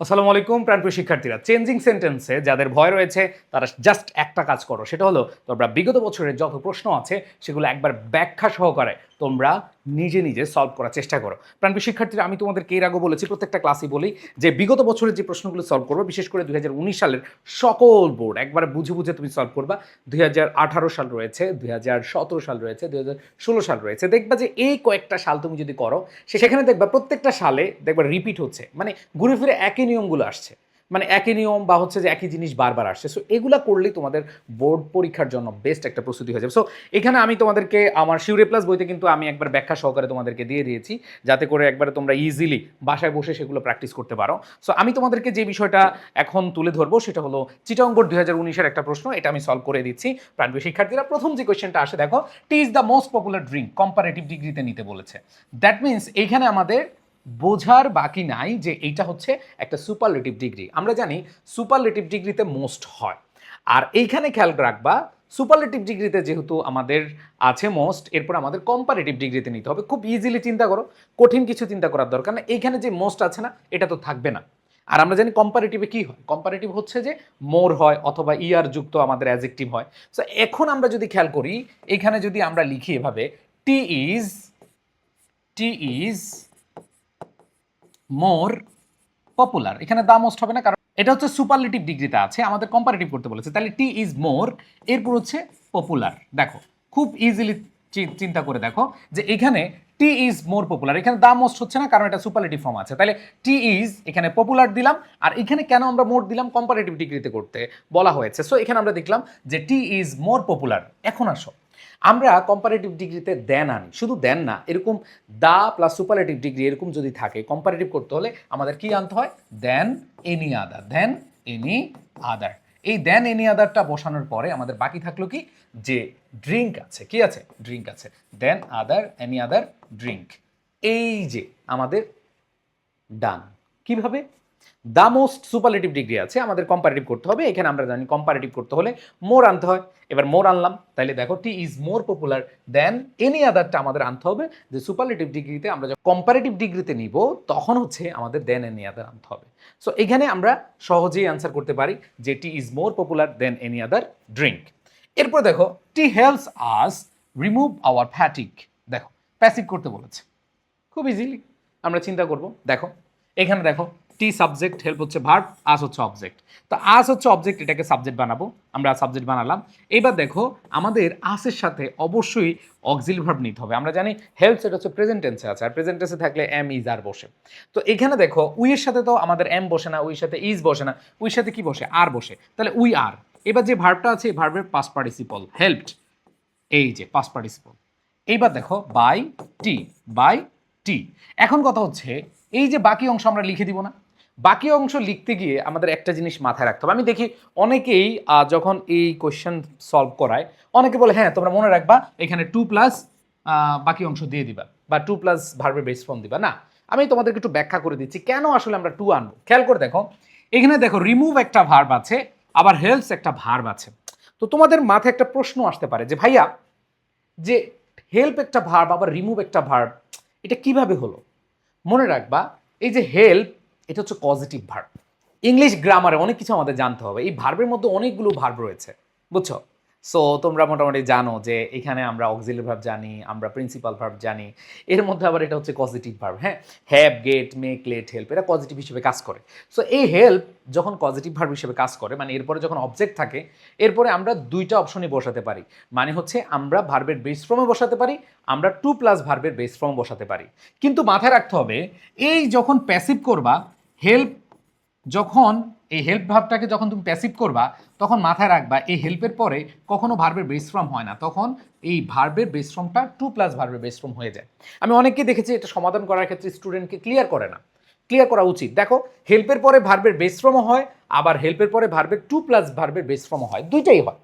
আসসালামু আলাইকুম প্রাণপ্রিয় শিক্ষার্থীরা। চেঞ্জিং সেন্টেন্সে যাদের ভয় রয়েছে তারা জাস্ট একটা কাজ করো, সেটা হলো তোমরা বিগত বছরের যত প্রশ্ন আছে সেগুলো একবার ব্যাখ্যা সহকারে তোমরা নিজে নিজে সলভ করার চেষ্টা করো। প্রাণপ্রিয় শিক্ষার্থীরা, আমি তোমাদেরকে এর আগে বলেছি, প্রত্যেকটা ক্লাসই বলি যে বিগত বছরের যে প্রশ্নগুলো সলভ করবো, বিশেষ করে 2019 সালের সকল বোর্ড একবার বুঝে বুঝে তুমি সলভ করবা। 2018 সাল রয়েছে, 2017 সাল রয়েছে, 2016 সাল রয়েছে। দেখবা যে এই কয়েকটা সাল তুমি যদি করো, সেখানে দেখবা প্রত্যেকটা সালে দেখবা রিপিট হচ্ছে, মানে ঘুরে ফিরে একই নিয়মগুলো আসছে, মানে একই নিয়ম বা হচ্ছে যে একই জিনিস বারবার আসছে। সো এগুলা করলেই তোমাদের বোর্ড পরীক্ষার জন্য বেস্ট একটা প্রস্তুতি হয়ে যাবে। সো এখানে আমি তোমাদেরকে আমার শিউরে প্লাস বইতে কিন্তু আমি একবার ব্যাখ্যা সহকারে তোমাদেরকে দিয়ে দিয়েছি, যাতে করে একবারে তোমরা ইজিলি বাসায় বসে সেগুলো প্র্যাকটিস করতে পারো। সো আমি তোমাদেরকে যে বিষয়টা এখন তুলে ধরবো সেটা হলো চিটাগং বোর্ড 2019-এর একটা প্রশ্ন, এটা আমি সলভ করে দিচ্ছি। প্রাণপ্রিয় শিক্ষার্থীরা, প্রথম যে কোয়েশ্চেনটা আসে দেখো, tea is the most popular drink comparative ডিগ্রিতে নিতে বলেছে। দ্যাট মিনস এইখানে আমাদের বোঝার বাকি নাই যে এইটা হচ্ছে একটা সুপারলেটিভ ডিগ্রি। আমরা জানি সুপারলেটিভ ডিগ্রিতে মোস্ট হয়, আর এইখানে খেয়াল রাখবা সুপারলেটিভ ডিগ্রিতে যেহেতু আমাদের আছে মোস্ট, এরপর আমাদের কম্পারেটিভ ডিগ্রিতে নিতে হবে। খুব ইজিলি চিন্তা করো, কঠিন কিছু চিন্তা করার দরকার না। এইখানে যে মোস্ট আছে না, এটা তো থাকবে না। আর আমরা জানি কম্পারেটিভে কি হয়, কম্পারেটিভ হচ্ছে যে মোর হয় অথবা ইয়ার যুক্ত আমাদের অ্যাডজেক্টিভ হয়। সো এখন আমরা যদি খেয়াল করি, এখানে যদি আমরা লিখি এভাবে, টি ইজ মোর পপুলার, এখানে দা মোস্ট হবে না, কারণ এটা হচ্ছে সুপারলেটিভ ডিগ্রিতে আছে, আমাদের কম্পারেটিভ করতে বলেছে। তাহলে টি ইজ মোর, এরপর হচ্ছে পপুলার। দেখো খুব ইজিলি চিন্তা করে দেখো যে এখানে টি ইজ মোর পপুলার, এখানে দা মোস্ট হচ্ছে না, কারণ এটা সুপারলেটিভ ফর্ম আছে। তাহলে টি ইজ এখানে পপুলার দিলাম, আর এখানে কেন আমরা মোর দিলাম, কম্পারেটিভ ডিগ্রিতে করতে বলা হয়েছে। সো এখানে আমরা দেখলাম যে টি ইজ মোর পপুলার। এখন আসো, আমরা কম্পারেটিভ ডিগ্রিতে দেন আনি, শুধু দেন না, এরকম দা প্লাস সুপারলেটিভ ডিগ্রি এরকম যদি থাকে, কম্পারেটিভ করতে হলে আমাদের কি আনতে হয়, দেন এনি আদার, দেন এনি আদার। এই দেন এনি আদারটা বসানোর পরে আমাদের বাকি থাকলো কি, যে ড্রিঙ্ক আছে, কি আছে, ড্রিঙ্ক আছে, দেন আদার এনি আদার ড্রিঙ্ক। এই যে আমাদের ডান। কিভাবে, দ্য মোস্ট সুপারলেটিভ ডিগ্রি আছে, আমাদের কম্পারেটিভ করতে হবে। এখানে আমরা জানি কম্পারেটিভ করতে হলে মোর আনতে হয়, এবার মোর আনলাম। তাইলে দেখো tea is more popular than any আদারটা আমাদের আনতে হবে, যে সুপারলেটিভ ডিগ্রিতে আমরা যখন কম্পারেটিভ ডিগ্রিতে নিব তখন হচ্ছে আমাদের দেন এনি আদার আনতে হবে। সো এখানে আমরা সহজেই আনসার করতে পারি যে tea is more popular than any other drink. এরপর দেখো, tea helps us remove our fatigue. দেখো প্যাসিভ করতে বলেছে, খুব ইজিলি আমরা চিন্তা করব। দেখো এখানে দেখো, টি সাবজেক্ট, হেল্প হচ্ছে ভার্ব, আস হচ্ছে অবজেক্ট। তো আস হচ্ছে অবজেক্ট, এটাকে সাবজেক্ট বানাবো, আমরা সাবজেক্ট বানালাম। এবার দেখো আমাদের আসের সাথে অবশ্যই অক্সিলারি ভার্ব নিতে হবে। আমরা জানি হেল্পস এটা হচ্ছে প্রেজেন্ট টেন্সে আছে, আর প্রেজেন্ট টেন্সে থাকলে এম ইজ আর বসে। তো এখানে দেখো উই এর সাথে তো আমাদের এম বসে না, উইয়ের সাথে ইজ বসে না, উইয়ের সাথে কি বসে, আর বসে। তাহলে উই আর, এবার যে ভার্বটা আছে এই ভার্বের পাস্ট পার্টিসিপল হেল্পড, এই যে পাস্ট পার্টিসিপল। এইবার দেখো বাই টি, বাই টি। এখন কথা হচ্ছে এই যে বাকি অংশ আমরা লিখে দিব না, বাকি অংশ লিখতে গিয়ে আমাদের একটা জিনিস মাথায় রাখতে হবে। আমি দেখি অনেকেই যখন এই কোয়েশ্চেন সলভ করায়, অনেকে বলে হ্যাঁ তোমরা মনে রাখবা এখানে টু প্লাস বাকি অংশ দিয়ে দিবা, বা টু প্লাস ভার্বের বেস ফর্ম দিবা। না, আমি তোমাদেরকে একটু ব্যাখ্যা করে দিচ্ছি কেন আসলে আমরা টু আনবো। খেয়াল করে দেখো, এখানে দেখো রিমুভ একটা ভার্ব আছে, আবার হেল্পস একটা ভার্ব আছে। তো তোমাদের মাথায় একটা প্রশ্ন আসতে পারে যে ভাইয়া, যে হেল্প একটা ভার্ব আবার রিমুভ একটা ভার্ব, এটা কিভাবে হলো। মনে রাখবা এই যে হেল্প, এটা হচ্ছে পজিটিভ ভার্ব। ইংলিশ গ্রামারে অনেক কিছু আমাদের জানতে হবে, এই ভার্বের মধ্যে অনেকগুলো ভার্ব রয়েছে, বুঝছো। সো তোমরা মোটামুটি জানো যে এখানে আমরা অক্সিলারি ভার্ব জানি, আমরা প্রিন্সিপাল ভার্ব জানি, এর মধ্যে আবার এটা হচ্ছে পজিটিভ ভার্ব। হ্যাঁ, have, get, make, let, help, এটা পজিটিভ হিসেবে কাজ করে। সো এই হেল্প যখন পজিটিভ ভার্ব হিসেবে কাজ করে, মানে এরপরে যখন অবজেক্ট থাকে, এরপরে আমরা দুইটা অপশনই বসাতে পারি। মানে হচ্ছে আমরা ভার্বের বেস ফর্মে বসাতে পারি, আমরা টু প্লাস ভার্বের বেস ফর্ম বসাতে পারি। কিন্তু মাথায় রাখতে হবে, এই যখন প্যাসিভ করবা, হেল্প যখন এই হেল্প ভার্বটাকে যখন তুমি প্যাসিভ করবা, তখন মাথায় রাখবা এই হেল্পের পরে কখনো ভার্বের বেস ফর্ম হয় না, তখন এই ভার্বের বেস ফর্মটা টু প্লাস ভার্বের বেস ফর্ম হয়ে যায়। আমি অনেককে দেখেছি এটা সমাধান করার ক্ষেত্রে স্টুডেন্টকে ক্লিয়ার করে না, ক্লিয়ার করা উচিত। দেখো হেল্পের পরে ভার্বের বেস ফর্মও হয়, আবার হেল্পের পরে ভার্বের টু প্লাস ভার্বের বেস ফর্মও হয়, দুইটাই হয়।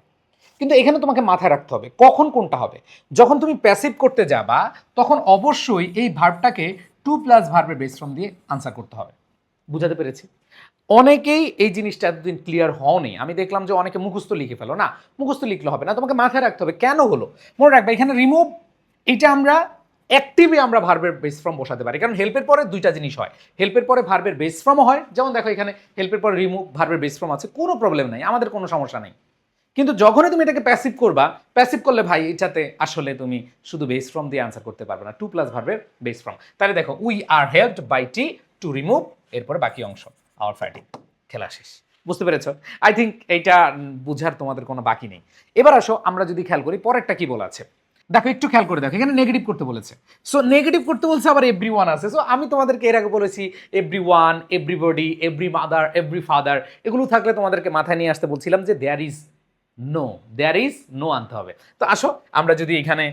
কিন্তু এখানে তোমাকে মাথায় রাখতে হবে কখন কোনটা হবে। যখন তুমি প্যাসিভ করতে যাবা তখন অবশ্যই এই ভার্বটাকে টু প্লাস ভার্বের বেস ফর্ম দিয়ে আনসার করতে হবে। বুঝাতে পেরেছি? অনেকেই এই জিনিসটা এতদিন ক্লিয়ার হওনি। আমি দেখলাম যে অনেকে মুখস্থ লিখে ফেলো। না, মুখস্থ লিখলে হবে না, তোমাকে মাথায় রাখতে হবে কেন হলো। মনে রাখবে এখানে রিমুভ, এটা আমরা অ্যাক্টিভে আমরা ভার্বের বেস ফর্ম বসাতে পারি, কারণ হেল্পের পরে দুইটা জিনিস হয়, হেল্পের পরে ভার্বের বেস ফর্মও হয়, যেমন দেখো এখানে হেল্পের পরে রিমুভ ভার্বের বেস ফর্ম আছে, কোনো প্রবলেম নাই, আমাদের কোনো সমস্যা নেই। কিন্তু যখনই তুমি এটাকে প্যাসিভ করবা, প্যাসিভ করলে ভাই এটাতে আসলে তুমি শুধু বেস ফর্ম দিয়ে আনসার করতে পারবে না, টু প্লাস ভার্বের বেস ফর্ম। তাহলে দেখো we are helped by T to remove, এরপরে বাকি অংশ আওয়ার ফাইটিং, খেলা শেষ। বুঝতে পেরেছো? আই থিঙ্ক এইটা বুঝার তোমাদের কোনো বাকি নেই। এবার আসো আমরা যদি খেয়াল করি পরেরটা কি বলা আছে, দেখো একটু খেয়াল করে দেখো, এখানে নেগেটিভ করতে বলেছে। সো নেগেটিভ করতে বলছে, আবার এভরি ওয়ান আছে। সো আমি তোমাদেরকে এর আগে বলেছি every one, everybody, every mother, every father, এগুলো থাকলে তোমাদেরকে মাথায় নিয়ে আসতে বলছিলাম যে দেয়ার ইজ নো আনতে হবে। তো আসো আমরা যদি এখানে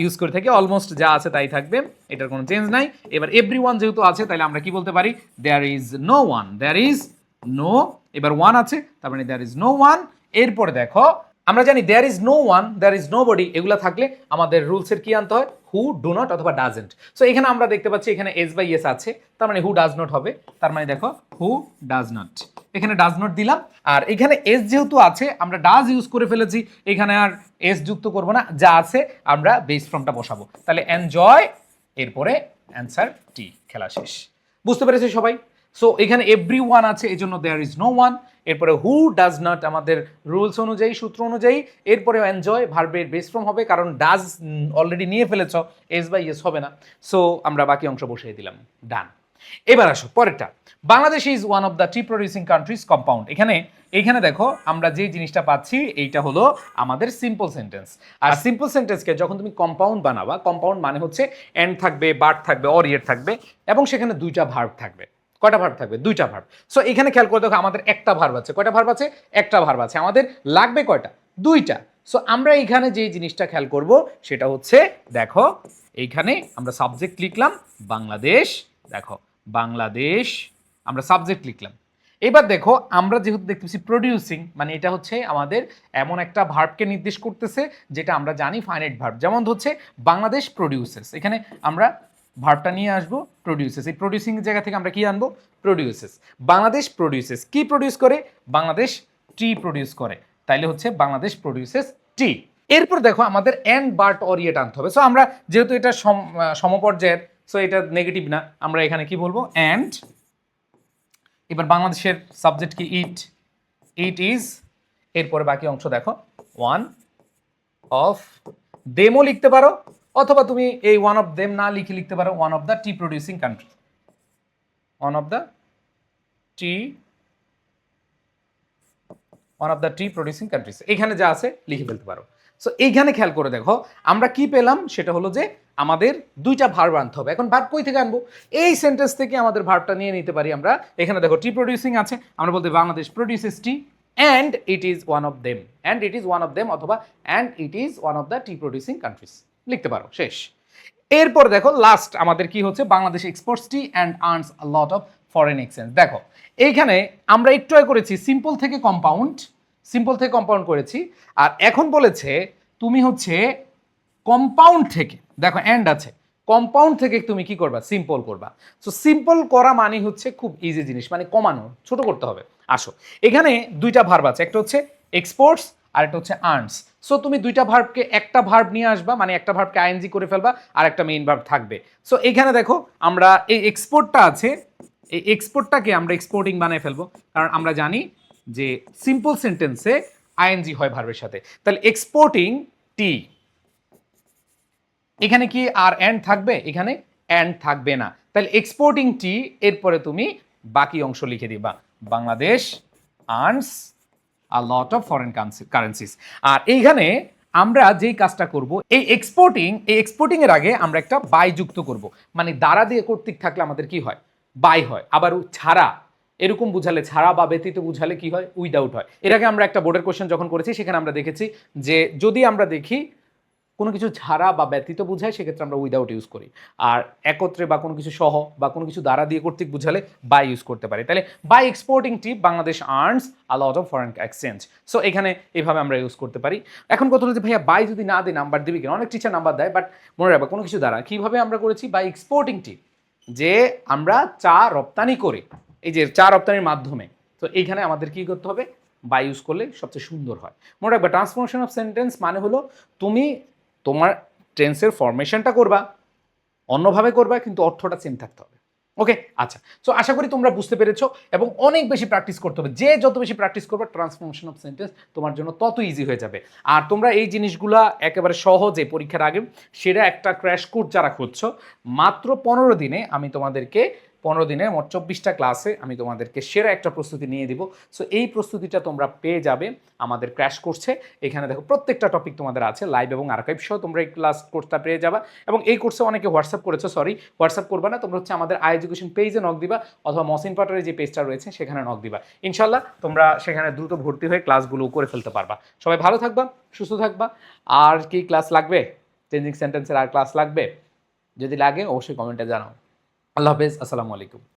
ইউজ করে থাকি, অলমোস্ট যা আছে তাই থাকবে, এটার কোনো চেঞ্জ নাই। এবার এভরি ওয়ান যেহেতু আছে, তাহলে আমরা কি বলতে পারি, there is no one, there is no, এবার ওয়ান আছে, তার মানে দেয়ার ইজ নো ওয়ান। এরপরে দেখো আমরা জানি there is no one, there is nobody, এগুলো থাকলে আমাদের রুলসের কি আনতে হয়, হু, ডু নট অথবা ডাজেন্ট। সো এখানে আমরা দেখতে পাচ্ছি এখানে এস বাই এস আছে, তার মানে হু ডাজ নট হবে, তার মানে দেখো হু ডাজ নট, এখানে ডাজ নট দিলাম। আর এখানে এস যেহেতু আছে, আমরা ডাজ ইউজ করে ফেলেছি, এখানে আর এস যুক্ত করব না, যা আছে আমরা বেস ফর্মটা বসাবো। তাহলে এনজয়, এরপরে অ্যান্সার টি, খেলা শেষ। বুঝতে পেরেছে সবাই? সো এখানে এভরি ওয়ান আছে, এই জন্য দেয়ার ইজ নো ওয়ান। এরপরে হু ডাজ নট আমাদের রুলস অনুযায়ী, সূত্র অনুযায়ী। এরপরে এনজয় ভার্বের বেস ফর্ম হবে, কারণ ডাজ অলরেডি নিয়ে ফেলেছ, এস বাই এস হবে না। সো আমরা বাকি অংশ বসিয়ে দিলাম, ডান। এবার আসো পরেরটা, Bangladesh is one of the tea producing countries compound. এখানে দেখো আমরা যে জিনিসটা পাচ্ছি এইটা হলো আমাদের সিম্পল সেন্টেন্স। আর সিম্পল সেন্টেন্সকে যখন তুমি কম্পাউন্ড বানাবা, কম্পাউন্ড মানে হচ্ছে এন্ড থাকবে, বার্ড থাকবে, অর ইয়ের থাকবে, এবং সেখানে দুইটা ভার্ব থাকবে। কয়টা ভার্ব থাকবে? দুইটা ভার্ব। সো এখানে খেয়াল করে দেখো আমাদের একটা ভার্ব আছে। কয়টা ভার্ব আছে? একটা ভার্ব আছে। আমাদের লাগবে কয়টা? দুইটা। সো আমরা এইখানে যে জিনিসটা খেয়াল করব সেটা হচ্ছে, দেখো এইখানে আমরা সাবজেক্ট লিখলাম বাংলাদেশ, দেখো বাংলাদেশ আমরা সাবজেক্ট লিখলাম। এবার দেখো আমরা যেহেতু দেখতেছি প্রডিউসিং, মানে এটা হচ্ছে আমাদের এমন একটা ভার্বকে নির্দেশ করতেছে যেটা আমরা জানি ফাইনাইট ভার্ব। যেমন হচ্ছে বাংলাদেশ প্রডিউসেস, এখানে আমরা ভার্বটা নিয়ে আসবো প্রডিউসেস, এই প্রডিউসিং জায়গা থেকে আমরা কি আনবো? প্রডিউসেস। বাংলাদেশ প্রডিউসেস, কি প্রডিউস করে? বাংলাদেশ টি প্রডিউস করে, তাইলে হচ্ছে বাংলাদেশ প্রডিউসেস টি। এরপর দেখো আমাদের এন্ড বার্ট অরিয়েট আনতে হবে। সো আমরা যেহেতু এটা সমপর্যায়ের, সো এটা নেগেটিভ না, আমরা এখানে কি বলবো? এন্ড। এবার বাংলাদেশের সাবজেক্ট কি? It is. এরপরে বাকি অংশ দেখো, ওয়ান অফ দেমও লিখতে পারো, অথবা তুমি এই ওয়ান অফ দেম না লিখে লিখতে পারো one of the tea producing country, one of the tea producing countries, এখানে যা আছে লিখে ফেলতে পারো। সো এইখানে খেয়াল করে দেখো আমরা কি পেলাম, সেটা হলো যে আমাদের দুইটা ভার্ব আনতে হবে। এখন ভার্ব কই থেকে আনবো? এই সেন্টেন্স থেকে আমাদের ভার্বটা নিয়ে নিতে পারি আমরা। এখানে দেখো টি প্রডিউসিং আছে, আমরা বলতে Bangladesh produces tea and it is one of them, and it is one of them, অথবা and it is one of the tea producing countries লিখতে পারো, শেষ। এরপর দেখো লাস্ট আমাদের কি হচ্ছে, Bangladesh exports tea and earns a lot of foreign exchange. দেখো এইখানে আমরা একটু করেছি সিম্পল থেকে কম্পাউন্ড করেছি, আর এখন বলেছে তুমি হচ্ছে কম্পাউন্ড থেকে, দেখো এন্ড আছে, কম্পাউন্ড থেকে তুমি কি করবা? সিম্পল করবা। সো সিম্পল করা মানে হচ্ছে খুব ইজি জিনিস, মানে কমানো, ছোট করতে হবে। আসো এখানে দুইটা ভার্ব আছে, একটা হচ্ছে এক্সপোর্টস আর একটা হচ্ছে আর্নস। সো তুমি দুইটা ভার্বকে একটা ভার্ব নিয়ে আসবা, মানে একটা ভার্বকে আইএনজি করে ফেলবা, আর একটা মেইন ভার্ব থাকবে। সো এখানে দেখো আমরা এই এক্সপোর্টটা আছে, এই এক্সপোর্টটাকে আমরা এক্সপোর্টিং বানিয়ে ফেলবো, কারণ আমরা জানি যে সিম্পল সেন্টেন্সে আইএনজি হয় ভার্বের সাথে। তাহলে এক্সপোর্টিং টি, এখানে কি আর এন্ড থাকবে? এখানে এন্ড থাকবে না, তাহলে এক্সপোর্টিং টি, এরপরে তুমি বাকি অংশ লিখে দিবা, Bangladesh earns a lot of foreign currencies. আর এইখানে আমরা যেই কাজটা করব, এই এক্সপোর্টিং এর আগে আমরা একটা বাই যুক্ত করব, মানে দ্বারা দিয়ে কর্তৃক থাকলে আমাদের কি হয়? বাই হয়। আবার ছাড়া এরকম বুঝালে, ছাড়া বা ব্যতীত বুঝালে কি হয়? উইদাউট হয়। এর আগে আমরা একটা বোর্ডের কোশ্চেন যখন করেছি সেখানে আমরা দেখেছি যে যদি আমরা দেখি কোনো কিছু ছাড়া বা ব্যতীত বুঝায়, সেক্ষেত্রে আমরা উইদাউট ইউজ করি। আর একত্রে বা কোনো কিছু সহ বা কোনো কিছু দ্বারা দিয়ে কর্তৃক বুঝালে বাই ইউজ করতে পারি। তাহলে by exporting tea Bangladesh earns a lot of foreign exchange. So এখানে এইভাবে আমরা ইউজ করতে পারি। এখন কথা হলো যে ভাইয়া বাই যদি না দেয় নাম্বার দিবি কেন? অনেক টিচার নাম্বার দেয়, বাট মনে রাখবা কোনো কিছু দ্বারা। কীভাবে আমরা করেছি? বাই এক্সপোর্টিং টি, যে আমরা চা রপ্তানি করি, এই যে চা রপ্তানির মাধ্যমে। তো এইখানে আমাদের কি করতে হবে? বাই ইউজ করলে সবচেয়ে সুন্দর হয়। মনে রাখবা ট্রান্সফরমেশন অফ সেন্টেন্স মানে হলো তুমি তোমার টেন্সের ফরমেশনটা করবা, অন্যভাবে করবা কিন্তু অর্থটা সেম থাকতে হবে। ওকে, আচ্ছা। সো আশা করি তোমরা বুঝতে পেরেছো এবং অনেক বেশি প্র্যাকটিস করতে হবে। যে যত বেশি প্র্যাকটিস করবে ট্রান্সফরমেশন অফ সেন্টেন্স তোমার জন্য তত ইজি হয়ে যাবে। আর তোমরা এই জিনিসগুলা একেবারে সহজে পরীক্ষার আগে সেটা একটা ক্র্যাশ কোর্স যারা খুঁজছো, মাত্র 15 দিনে আমি তোমাদেরকে 15 দিনের মোট 24টা ক্লাসে আমি তোমাদেরকে সেরা একটা প্রস্তুতি নিয়ে দিব। সো এই প্রস্তুতিটা তোমরা পেয়ে যাবে আমাদের ক্র্যাশ কোর্সে। এখানে দেখো প্রত্যেকটা টপিক তোমাদের আছে, লাইভ এবং আর্কাইভ সহ তোমরা এই ক্লাস কোর্সটা পেয়ে যাবা। এবং এই কোর্সে অনেকে হোয়াটসঅ্যাপ করেছো, সরি হোয়াটসঅ্যাপ করবা না, তোমরা হচ্ছে আমাদের আই এডুকেশন পেজে নক দিবা অথবা মহসিন পাটোয়ারির যে পেজটা রয়েছে সেখানে নক দিবা। ইনশাল্লাহ তোমরা সেখানে দ্রুত ভর্তি হয়ে ক্লাসগুলো করে ফেলতে পারবা। সবাই ভালো থাকবা, সুস্থ থাকবা। আর কি ক্লাস লাগবে? চেঞ্জিং সেন্টেন্সের আর ক্লাস লাগবে? যদি লাগে অবশ্যই কমেন্টে জানাও। আল্লাহ হাফেজ, আসসালামু আলাইকুম।